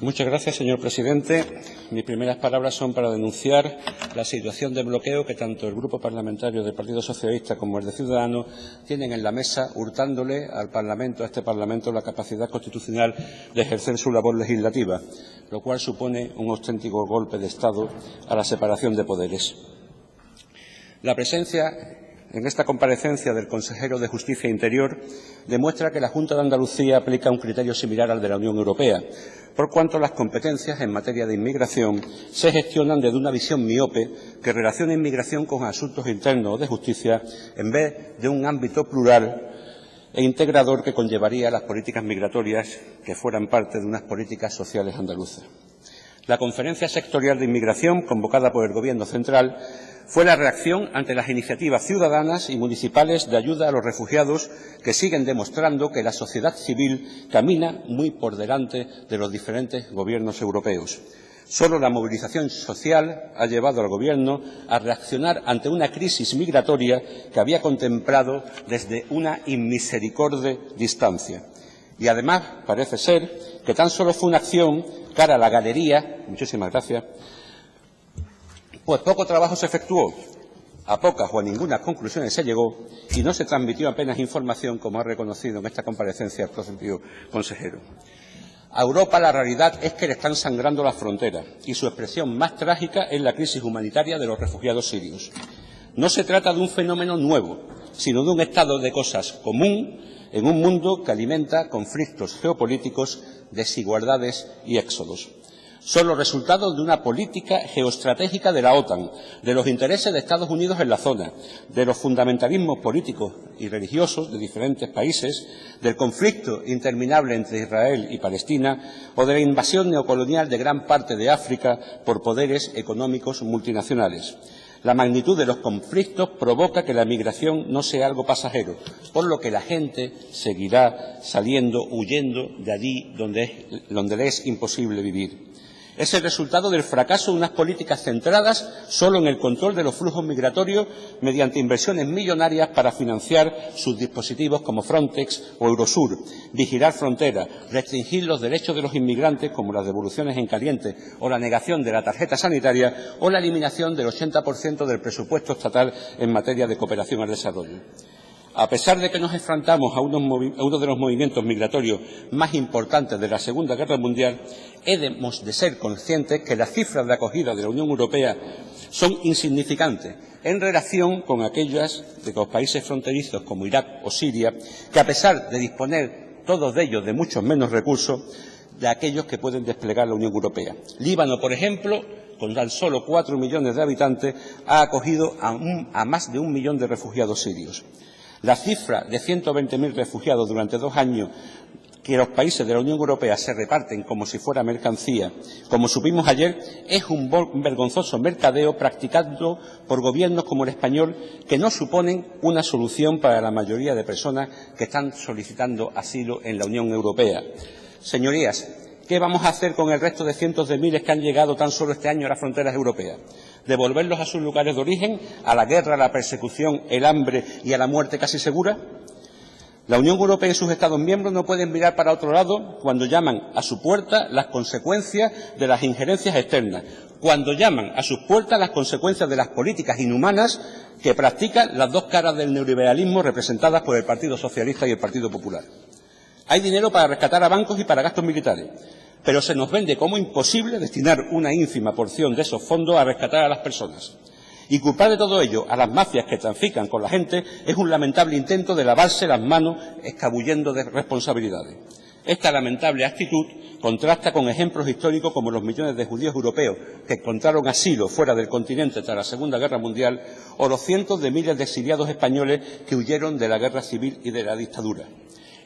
Muchas gracias, señor presidente. Mis primeras palabras son para denunciar la situación de bloqueo que tanto el Grupo Parlamentario del Partido Socialista como el de Ciudadanos tienen en la mesa, hurtándole al Parlamento, a este Parlamento, la capacidad constitucional de ejercer su labor legislativa, lo cual supone un auténtico golpe de Estado a la separación de poderes. La presencia en esta comparecencia del consejero de Justicia e Interior demuestra que la Junta de Andalucía aplica un criterio similar al de la Unión Europea, por cuanto las competencias en materia de inmigración se gestionan desde una visión miope que relaciona inmigración con asuntos internos o de justicia en vez de un ámbito plural e integrador que conllevaría las políticas migratorias que fueran parte de unas políticas sociales andaluzas. La Conferencia Sectorial de Inmigración, convocada por el Gobierno central, fue la reacción ante las iniciativas ciudadanas y municipales de ayuda a los refugiados que siguen demostrando que la sociedad civil camina muy por delante de los diferentes gobiernos europeos. Solo la movilización social ha llevado al Gobierno a reaccionar ante una crisis migratoria que había contemplado desde una inmisericorde distancia. Y además parece ser que tan solo fue una acción cara a la galería, muchísimas gracias, pues poco trabajo se efectuó, a pocas o a ninguna conclusiones se llegó y no se transmitió apenas información, como ha reconocido en esta comparecencia el propio consejero. A Europa la realidad es que le están sangrando las fronteras y su expresión más trágica es la crisis humanitaria de los refugiados sirios. No se trata de un fenómeno nuevo, sino de un estado de cosas común en un mundo que alimenta conflictos geopolíticos, desigualdades y éxodos. Son los resultados de una política geoestratégica de la OTAN, de los intereses de Estados Unidos en la zona, de los fundamentalismos políticos y religiosos de diferentes países, del conflicto interminable entre Israel y Palestina o de la invasión neocolonial de gran parte de África por poderes económicos multinacionales. La magnitud de los conflictos provoca que la migración no sea algo pasajero, por lo que la gente seguirá saliendo, huyendo de allí donde le es imposible vivir. Es el resultado del fracaso de unas políticas centradas solo en el control de los flujos migratorios mediante inversiones millonarias para financiar sus dispositivos como Frontex o Eurosur, vigilar fronteras, restringir los derechos de los inmigrantes como las devoluciones en caliente o la negación de la tarjeta sanitaria o la eliminación del 80% del presupuesto estatal en materia de cooperación al desarrollo. A pesar de que nos enfrentamos a uno de los movimientos migratorios más importantes de la Segunda Guerra Mundial, hemos de ser conscientes que las cifras de acogida de la Unión Europea son insignificantes en relación con aquellas de los países fronterizos como Irak o Siria, que a pesar de disponer todos de ellos de muchos menos recursos de aquellos que pueden desplegar la Unión Europea. Líbano, por ejemplo, con tan solo 4 millones de habitantes, ha acogido a más de 1 millón de refugiados sirios. La cifra de 120.000 refugiados durante 2 años que los países de la Unión Europea se reparten como si fuera mercancía, como supimos ayer, es un vergonzoso mercadeo practicado por gobiernos como el español que no suponen una solución para la mayoría de personas que están solicitando asilo en la Unión Europea. Señorías, ¿qué vamos a hacer con el resto de cientos de miles que han llegado tan solo este año a las fronteras europeas? ¿Devolverlos a sus lugares de origen, a la guerra, a la persecución, el hambre y a la muerte casi segura? La Unión Europea y sus Estados miembros no pueden mirar para otro lado cuando llaman a su puerta las consecuencias de las injerencias externas, cuando llaman a sus puertas las consecuencias de las políticas inhumanas que practican las dos caras del neoliberalismo representadas por el Partido Socialista y el Partido Popular. Hay dinero para rescatar a bancos y para gastos militares, pero se nos vende como imposible destinar una ínfima porción de esos fondos a rescatar a las personas. Y culpar de todo ello a las mafias que trafican con la gente es un lamentable intento de lavarse las manos escabullendo de responsabilidades. Esta lamentable actitud contrasta con ejemplos históricos como los millones de judíos europeos que encontraron asilo fuera del continente tras la Segunda Guerra Mundial o los cientos de miles de exiliados españoles que huyeron de la guerra civil y de la dictadura.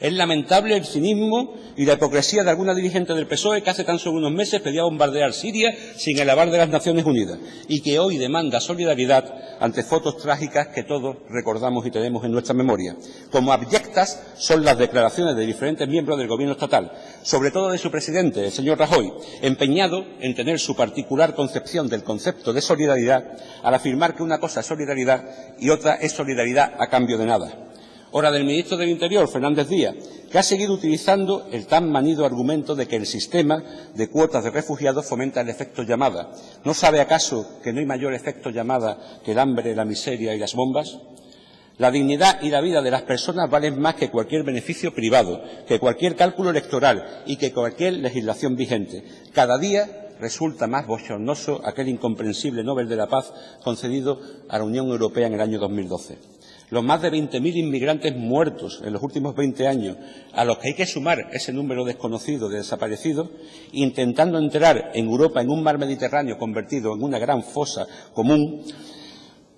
Es lamentable el cinismo y la hipocresía de alguna dirigente del PSOE que hace tan solo unos meses pedía bombardear Siria sin el aval de las Naciones Unidas y que hoy demanda solidaridad ante fotos trágicas que todos recordamos y tenemos en nuestra memoria. Como abyectas son las declaraciones de diferentes miembros del Gobierno estatal, sobre todo de su presidente, el señor Rajoy, empeñado en tener su particular concepción del concepto de solidaridad al afirmar que una cosa es solidaridad y otra es solidaridad a cambio de nada. o la del ministro del Interior, Fernández Díaz, que ha seguido utilizando el tan manido argumento de que el sistema de cuotas de refugiados fomenta el efecto llamada. ¿No sabe acaso que no hay mayor efecto llamada que el hambre, la miseria y las bombas? La dignidad y la vida de las personas valen más que cualquier beneficio privado, que cualquier cálculo electoral y que cualquier legislación vigente. Cada día resulta más bochornoso aquel incomprensible Nobel de la Paz concedido a la Unión Europea en el año 2012. Los más de 20.000 inmigrantes muertos en los últimos 20 años, a los que hay que sumar ese número desconocido de desaparecidos, intentando entrar en Europa en un mar Mediterráneo convertido en una gran fosa común,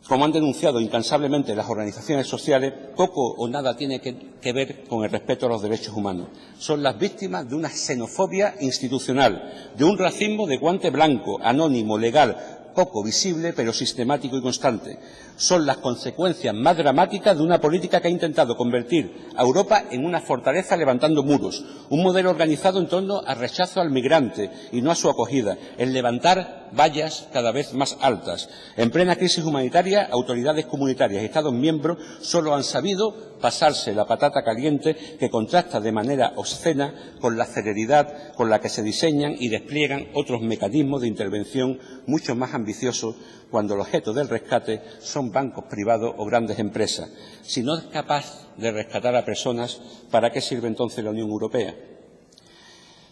como han denunciado incansablemente las organizaciones sociales, poco o nada tiene que ver con el respeto a los derechos humanos. Son las víctimas de una xenofobia institucional, de un racismo de guante blanco, anónimo, legal, poco visible, pero sistemático y constante. Son las consecuencias más dramáticas de una política que ha intentado convertir a Europa en una fortaleza levantando muros, un modelo organizado en torno al rechazo al migrante y no a su acogida, en levantar vallas cada vez más altas. En plena crisis humanitaria, autoridades comunitarias y Estados miembros solo han sabido pasarse la patata caliente que contrasta de manera obscena con la celeridad con la que se diseñan y despliegan otros mecanismos de intervención mucho más ambiciosos cuando el objeto del rescate son bancos privados o grandes empresas. Si no es capaz de rescatar a personas, ¿para qué sirve entonces la Unión Europea?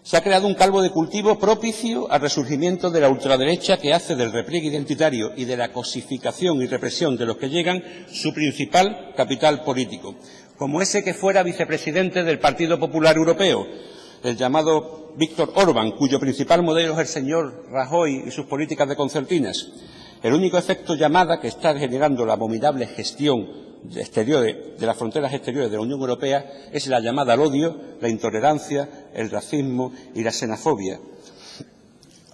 Se ha creado un caldo de cultivo propicio al resurgimiento de la ultraderecha que hace del repliegue identitario y de la cosificación y represión de los que llegan su principal capital político, como ese que fuera vicepresidente del Partido Popular Europeo, el llamado Víctor Orbán, cuyo principal modelo es el señor Rajoy y sus políticas de concertinas. El único efecto llamada que está generando la abominable gestión de las fronteras exteriores de la Unión Europea es la llamada al odio, la intolerancia, el racismo y la xenofobia.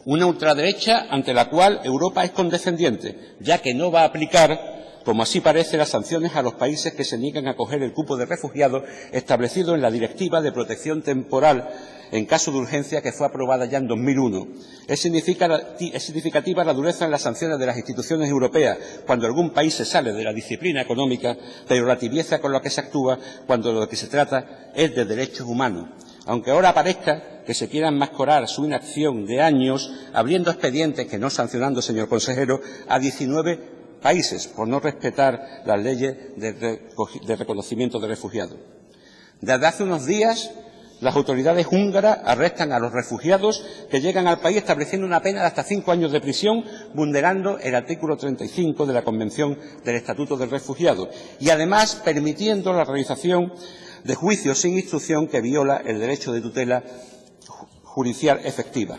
Una ultraderecha ante la cual Europa es condescendiente, ya que no va a aplicar, como así parece, las sanciones a los países que se niegan a acoger el cupo de refugiados establecido en la Directiva de Protección Temporal en caso de urgencia que fue aprobada ya en 2001. Es significativa la dureza en las sanciones de las instituciones europeas cuando algún país se sale de la disciplina económica, pero la tibieza con la que se actúa cuando lo que se trata es de derechos humanos. Aunque ahora parezca que se quiera enmascarar su inacción de años abriendo expedientes, que no sancionando, señor consejero, a 19 países por no respetar las leyes de reconocimiento de refugiados. Desde hace unos días, las autoridades húngaras arrestan a los refugiados que llegan al país estableciendo una pena de hasta 5 años de prisión, vulnerando el artículo 35 de la Convención del Estatuto del Refugiado y, además, permitiendo la realización de juicios sin instrucción que viola el derecho de tutela judicial efectiva.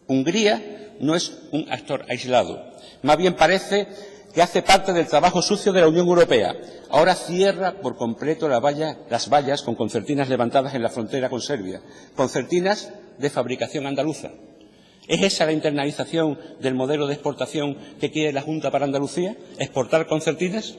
Hungría no es un actor aislado, más bien parece que hace parte del trabajo sucio de la Unión Europea. Ahora cierra por completo las vallas con concertinas levantadas en la frontera con Serbia, concertinas de fabricación andaluza. ¿Es esa la internalización del modelo de exportación que quiere la Junta para Andalucía? ¿Exportar concertinas?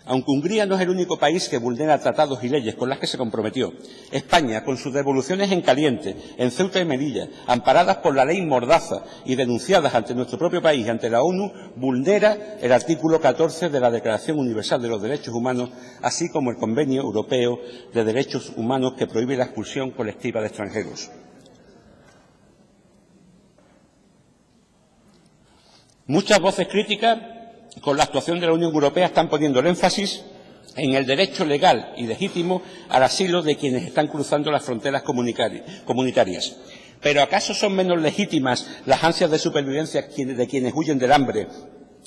Aunque Hungría no es el único país que vulnera tratados y leyes con las que se comprometió, España, con sus devoluciones en caliente, en Ceuta y Melilla, amparadas por la ley Mordaza y denunciadas ante nuestro propio país, ante la ONU, vulnera el artículo 14 de la Declaración Universal de los Derechos Humanos, así como el Convenio Europeo de Derechos Humanos que prohíbe la expulsión colectiva de extranjeros. Muchas voces críticas con la actuación de la Unión Europea están poniendo el énfasis en el derecho legal y legítimo al asilo de quienes están cruzando las fronteras comunitarias. ¿Pero acaso son menos legítimas las ansias de supervivencia de quienes huyen del hambre,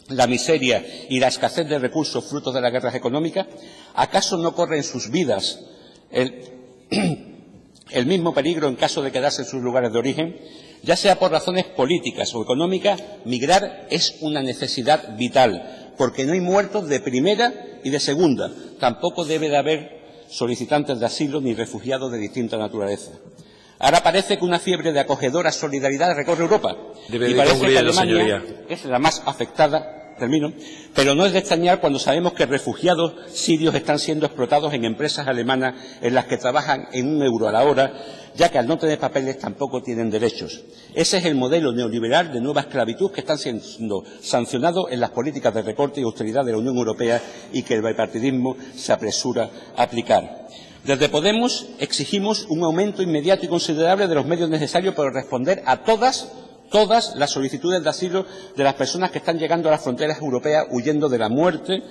la miseria y la escasez de recursos frutos de las guerras económicas? ¿Acaso no corren sus vidas el mismo peligro en caso de quedarse en sus lugares de origen? Ya sea por razones políticas o económicas, migrar es una necesidad vital, porque no hay muertos de primera y de segunda. Tampoco debe de haber solicitantes de asilo ni refugiados de distinta naturaleza. Ahora parece que una fiebre de acogedora solidaridad recorre Europa y parece que Alemania es la más afectada Termino. Pero no es de extrañar cuando sabemos que refugiados sirios están siendo explotados en empresas alemanas en las que trabajan en €1 a la hora, ya que al no tener papeles tampoco tienen derechos. Ese es el modelo neoliberal de nueva esclavitud que están siendo sancionados en las políticas de recorte y austeridad de la Unión Europea y que el bipartidismo se apresura a aplicar. Desde Podemos exigimos un aumento inmediato y considerable de los medios necesarios para responder a todas las solicitudes de asilo de las personas que están llegando a las fronteras europeas huyendo de la muerte,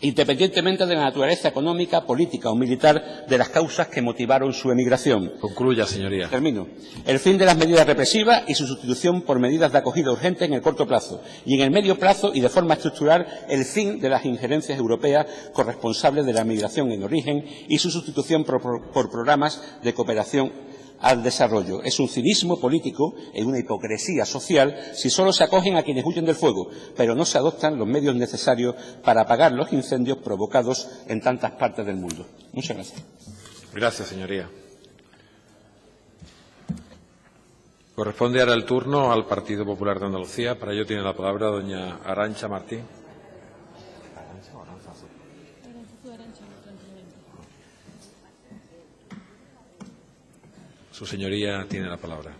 independientemente de la naturaleza económica, política o militar de las causas que motivaron su emigración. Concluya, señoría. Termino. El fin de las medidas represivas y su sustitución por medidas de acogida urgente en el corto plazo y en el medio plazo y de forma estructural el fin de las injerencias europeas corresponsables de la migración en origen y su sustitución por programas de cooperación al desarrollo. Es un cinismo político y una hipocresía social si solo se acogen a quienes huyen del fuego, pero no se adoptan los medios necesarios para apagar los incendios provocados en tantas partes del mundo. Muchas gracias. Gracias, señoría. Corresponde ahora el turno al Partido Popular de Andalucía. Para ello tiene la palabra doña Arantxa Martín. Su señoría tiene la palabra.